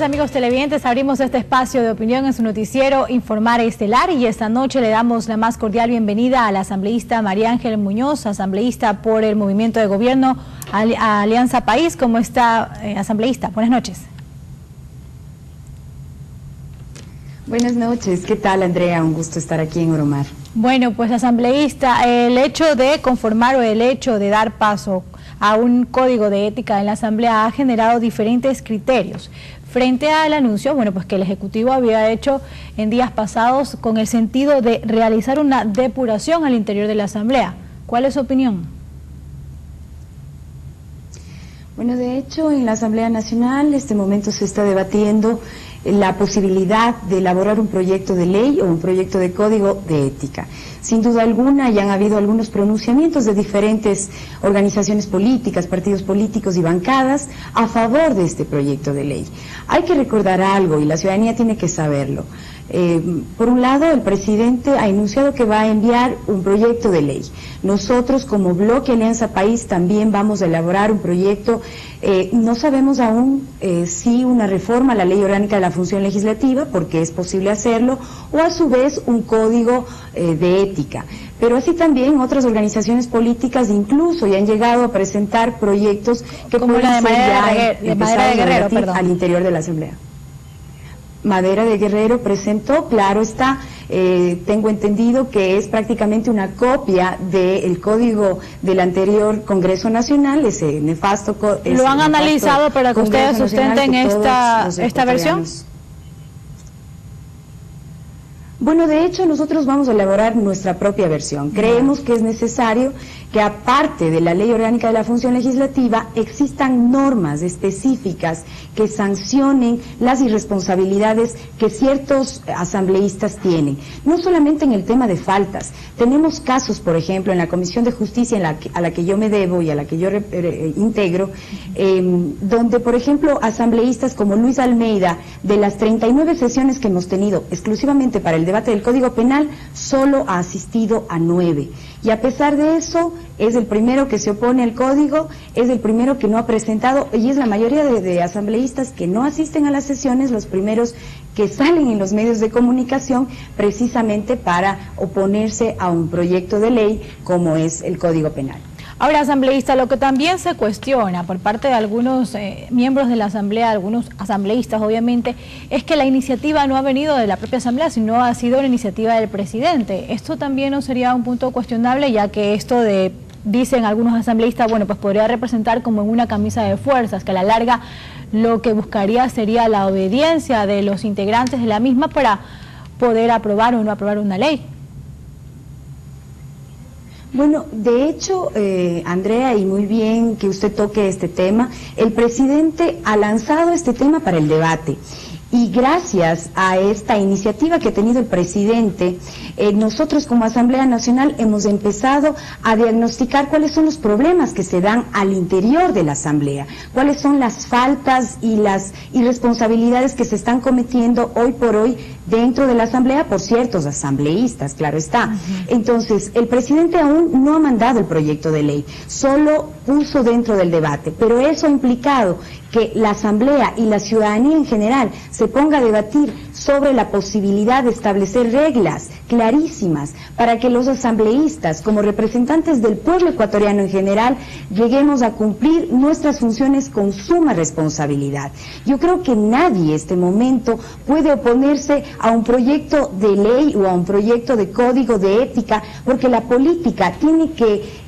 noches, amigos televidentes. Abrimos este espacio de opinión en su noticiero Informar Estelar y esta noche le damos la más cordial bienvenida a la asambleísta María Ángel Muñoz, asambleísta por el Movimiento de Gobierno Alianza País. ¿Cómo está, asambleísta? Buenas noches. Buenas noches, ¿qué tal, Andrea? Un gusto estar aquí en Oromar. Bueno, pues asambleísta, el hecho de conformar o el hecho de dar paso a un código de ética en la Asamblea ha generado diferentes criterios. Frente al anuncio, bueno, pues que el Ejecutivo había hecho en días pasados con el sentido de realizar una depuración al interior de la Asamblea. ¿Cuál es su opinión? Bueno, de hecho, en la Asamblea Nacional en este momento se está debatiendo la posibilidad de elaborar un proyecto de ley o un proyecto de código de ética. Sin duda alguna, ya han habido algunos pronunciamientos de diferentes organizaciones políticas, partidos políticos y bancadas a favor de este proyecto de ley. Hay que recordar algo y la ciudadanía tiene que saberlo. Por un lado, el presidente ha anunciado que va a enviar un proyecto de ley. Nosotros, como Bloque Alianza País, también vamos a elaborar un proyecto. No sabemos aún si una reforma a la Ley Orgánica de la Función Legislativa, porque es posible hacerlo, o a su vez un código de ética. Pero así también otras organizaciones políticas incluso ya han llegado a presentar proyectos que como pueden la de ser Madera de Guerrero, perdón, al interior de la Asamblea. Madera de Guerrero presentó, claro está, tengo entendido que es prácticamente una copia del código del anterior Congreso Nacional, ese nefasto código. ¿Lo han analizado para que ustedes sustenten esta versión? Bueno, de hecho nosotros vamos a elaborar nuestra propia versión. Creemos que es necesario que aparte de la Ley Orgánica de la Función Legislativa existan normas específicas que sancionen las irresponsabilidades que ciertos asambleístas tienen. No solamente en el tema de faltas. Tenemos casos, por ejemplo, en la Comisión de Justicia a la que yo me debo y a la que yo integro, donde, por ejemplo, asambleístas como Luis Almeida, de las 39 sesiones que hemos tenido exclusivamente para el debate del Código Penal, solo ha asistido a 9. Y a pesar de eso, es el primero que se opone al código, es el primero que no ha presentado, y es la mayoría de asambleístas que no asisten a las sesiones, los primeros que salen en los medios de comunicación precisamente para oponerse a un proyecto de ley como es el Código Penal. Ahora, asambleísta, lo que también se cuestiona por parte de algunos miembros de la Asamblea, algunos asambleístas obviamente, es que la iniciativa no ha venido de la propia Asamblea, sino ha sido una iniciativa del presidente. Esto también no sería un punto cuestionable, ya que esto de, dicen algunos asambleístas, bueno, pues podría representar como en una camisa de fuerzas, que a la larga lo que buscaría sería la obediencia de los integrantes de la misma para poder aprobar o no aprobar una ley. Bueno, de hecho, Andrea, y muy bien que usted toque este tema, el presidente ha lanzado este tema para el debate. Y gracias a esta iniciativa que ha tenido el presidente, nosotros como Asamblea Nacional hemos empezado a diagnosticar cuáles son los problemas que se dan al interior de la Asamblea, cuáles son las faltas y las irresponsabilidades que se están cometiendo hoy por hoy dentro de la Asamblea por ciertos asambleístas, claro está. Entonces, el presidente aún no ha mandado el proyecto de ley, solo puso dentro del debate, pero eso ha implicado que la Asamblea y la ciudadanía en general se ponga a debatir sobre la posibilidad de establecer reglas clarísimas para que los asambleístas, como representantes del pueblo ecuatoriano en general, lleguemos a cumplir nuestras funciones con suma responsabilidad. Yo creo que nadie en este momento puede oponerse a un proyecto de ley o a un proyecto de código de ética, porque la política tiene que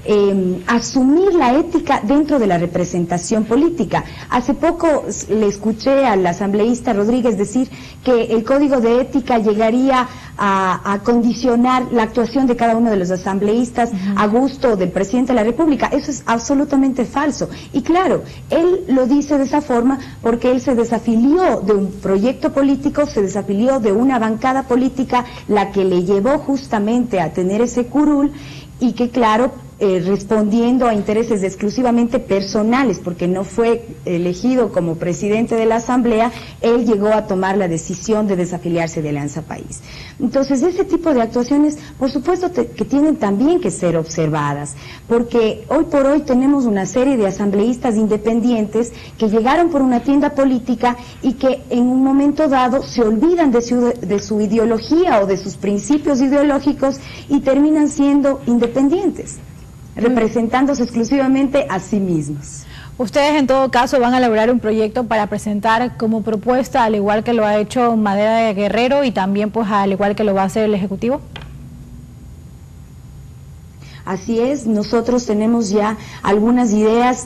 asumir la ética dentro de la representación política. Hace poco le escuché al asambleísta Rodríguez decir que el código de ética llegaría a condicionar la actuación de cada uno de los asambleístas a gusto del presidente de la República. Eso es absolutamente falso. Y claro, él lo dice de esa forma porque él se desafilió de un proyecto político, se desafilió de una bancada política, la que le llevó justamente a tener ese curul, y que claro, respondiendo a intereses exclusivamente personales, porque no fue elegido como presidente de la Asamblea, él llegó a tomar la decisión de desafiliarse de Alianza País. Entonces, ese tipo de actuaciones, por supuesto que tienen también que ser observadas, porque hoy por hoy tenemos una serie de asambleístas independientes que llegaron por una tienda política y que en un momento dado se olvidan de su ideología o de sus principios ideológicos y terminan siendo independientes, representándose exclusivamente a sí mismos. Ustedes en todo caso van a elaborar un proyecto para presentar como propuesta, al igual que lo ha hecho Madera de Guerrero y también pues al igual que lo va a hacer el Ejecutivo. Así es, nosotros tenemos ya algunas ideas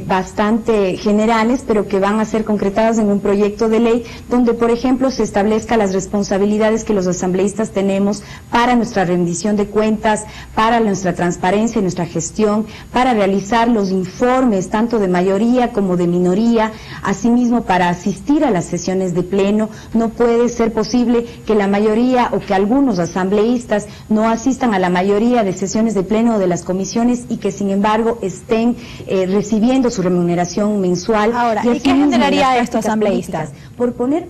bastante generales, pero que van a ser concretadas en un proyecto de ley, donde, por ejemplo, se establezca las responsabilidades que los asambleístas tenemos para nuestra rendición de cuentas, para nuestra transparencia y nuestra gestión, para realizar los informes, tanto de mayoría como de minoría, asimismo para asistir a las sesiones de pleno. No puede ser posible que la mayoría o que algunos asambleístas no asistan a la mayoría de sesiones de pleno de las comisiones y que sin embargo estén recibiendo su remuneración mensual. Ahora, ¿y qué generaría esto, asambleístas? Por poner,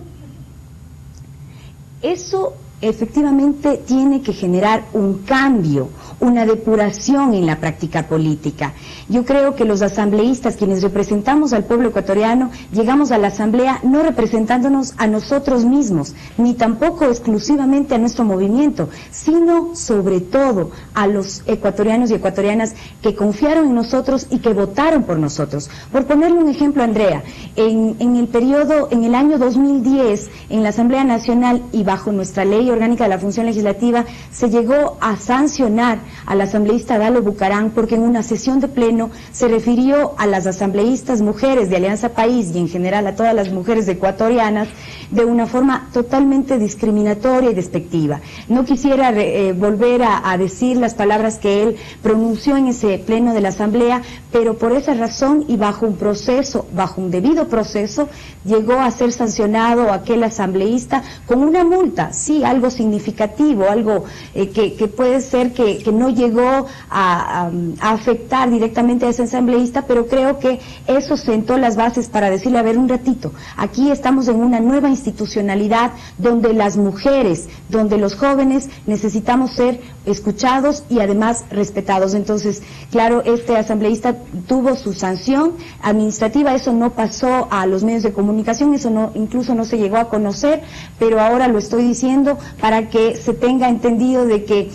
eso efectivamente tiene que generar un cambio, una depuración en la práctica política. Yo creo que los asambleístas, quienes representamos al pueblo ecuatoriano, llegamos a la asamblea no representándonos a nosotros mismos, ni tampoco exclusivamente a nuestro movimiento, sino sobre todo a los ecuatorianos y ecuatorianas que confiaron en nosotros y que votaron por nosotros. Por ponerle un ejemplo, Andrea, en el año 2010, en la Asamblea Nacional y bajo nuestra ley orgánica de la función legislativa, se llegó a sancionar al asambleísta Dalo Bucarán porque en una sesión de pleno se refirió a las asambleístas mujeres de Alianza País y en general a todas las mujeres ecuatorianas de una forma totalmente discriminatoria y despectiva. No quisiera volver a decir las palabras que él pronunció en ese pleno de la asamblea, pero por esa razón y bajo un proceso, bajo un debido proceso, llegó a ser sancionado aquel asambleísta con una multa, sí, algo significativo, algo que puede ser que no llegó a afectar directamente a ese asambleísta, pero creo que eso sentó las bases para decirle, a ver, un ratito, aquí estamos en una nueva institucionalidad donde las mujeres, donde los jóvenes necesitamos ser escuchados y además respetados. Entonces, claro, este asambleísta tuvo su sanción administrativa, eso no pasó a los medios de comunicación, eso no, incluso no se llegó a conocer, pero ahora lo estoy diciendo para que se tenga entendido de que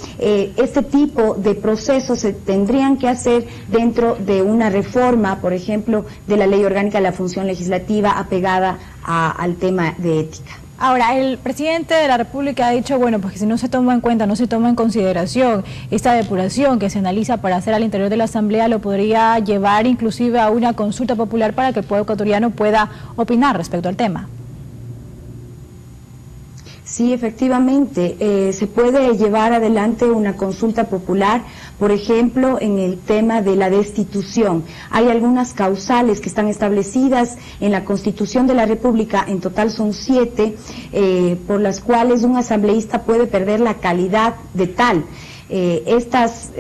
este tipo de procesos se tendrían que hacer dentro de una reforma, por ejemplo, de la Ley Orgánica de la Función Legislativa apegada al tema de ética. Ahora, el presidente de la República ha dicho, bueno, pues que si no se toma en cuenta, no se toma en consideración esta depuración que se analiza para hacer al interior de la Asamblea, lo podría llevar inclusive a una consulta popular para que el pueblo ecuatoriano pueda opinar respecto al tema. Sí, efectivamente, se puede llevar adelante una consulta popular, por ejemplo, en el tema de la destitución. Hay algunas causales que están establecidas en la Constitución de la República, en total son 7, por las cuales un asambleísta puede perder la calidad de tal. Estas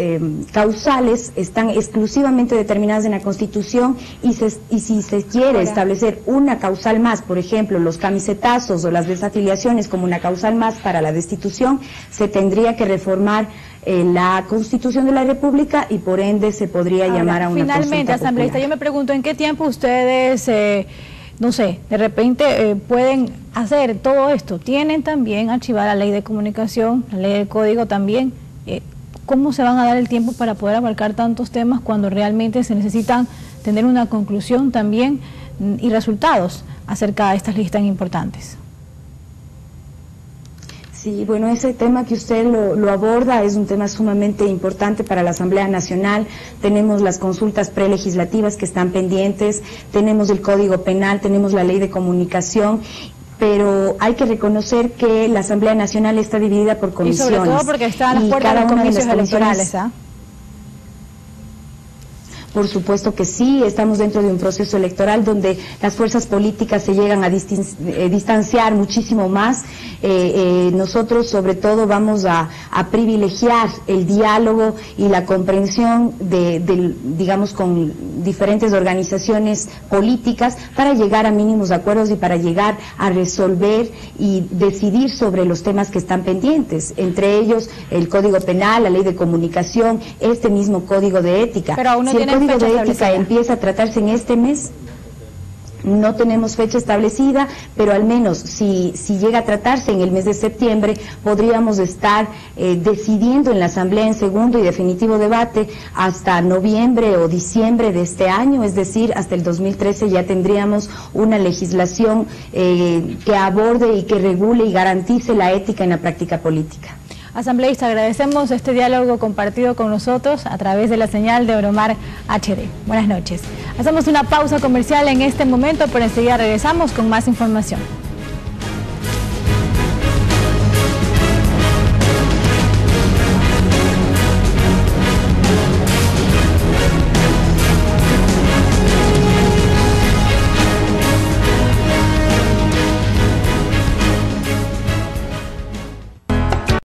causales están exclusivamente determinadas en la Constitución y si se quiere establecer una causal más, por ejemplo, los camisetazos o las desafiliaciones como una causal más para la destitución, se tendría que reformar la Constitución de la República y por ende se podría llamar a una consulta finalmente, asambleísta, yo me pregunto, ¿en qué tiempo ustedes no sé, de repente pueden hacer todo esto? Tienen también archivada la ley de comunicación, la ley del código también. ¿Cómo se van a dar el tiempo para poder abarcar tantos temas cuando realmente se necesitan tener una conclusión también y resultados acerca de estas leyes tan importantes? Sí, bueno, ese tema que usted lo aborda es un tema sumamente importante para la Asamblea Nacional. Tenemos las consultas prelegislativas que están pendientes, tenemos el Código Penal, tenemos la Ley de Comunicación, pero hay que reconocer que la Asamblea Nacional está dividida por comisiones. Y sobre todo porque están las puertas de los comicios electorales, ¿ah? Por supuesto que sí, estamos dentro de un proceso electoral donde las fuerzas políticas se llegan a distanciar muchísimo más. Nosotros sobre todo vamos a privilegiar el diálogo y la comprensión digamos, con diferentes organizaciones políticas para llegar a mínimos acuerdos y para llegar a resolver y decidir sobre los temas que están pendientes, entre ellos el Código Penal, la Ley de Comunicación, este mismo Código de Ética. Pero aún no si el tienen Código fecha de Ética establecida. empieza a tratarse en este mes, no tenemos fecha establecida, pero al menos si llega a tratarse en el mes de septiembre, podríamos estar decidiendo en la Asamblea en segundo y definitivo debate hasta noviembre o diciembre de este año, es decir, hasta el 2013 ya tendríamos una legislación que aborde y que regule y garantice la ética en la práctica política. Asambleísta, agradecemos este diálogo compartido con nosotros a través de la señal de Euromar HD. Buenas noches. Hacemos una pausa comercial en este momento, pero enseguida regresamos con más información.